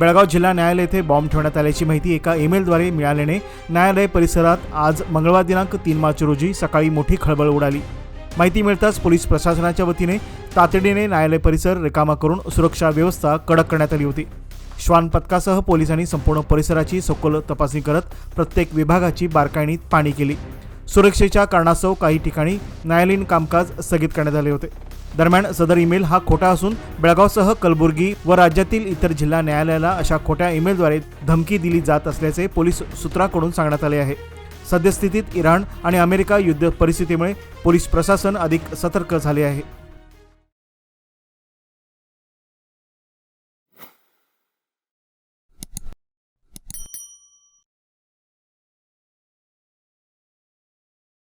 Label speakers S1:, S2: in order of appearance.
S1: बेळगाव जिल्हा न्यायालय येथे बॉम्ब ठेवण्यात आल्याची माहिती एका ईमेलद्वारे मिळाल्याने न्यायालय परिसरात आज मंगळवार दिनांक 3 मार्च रोजी सकाळी मोठी खळबळ उडाली। माहिती मिळताच पोलीस प्रशासनाच्या वतीने तातडीने न्यायालय परिसर रिकामा करून सुरक्षा व्यवस्था कडक करण्यात आली होती। श्वान पथकासह पोलिसांनी संपूर्ण परिसराची सखोल तपासणी करत प्रत्येक विभागाची बारकाईने पाहणी केली। सुरक्षेच्या कारणास्तव काही ठिकाणी न्यायालयीन कामकाज स्थगित करण्यात आले होते। दरम्यान सदर ईमेल हा खोटा असून बेळगावसह कलबुर्गी व राज्यातील इतर जिल्हा न्यायालयाला अशा खोट्या ईमेलद्वारे धमकी दिली जात असल्याचे पोलीस सूत्रांकडून सांगण्यात आले आहे। सद्यस्थितीत इराण आणि अमेरिका युद्ध परिस्थितीमुळे पोलीस प्रशासन अधिक सतर्क झाले आहे।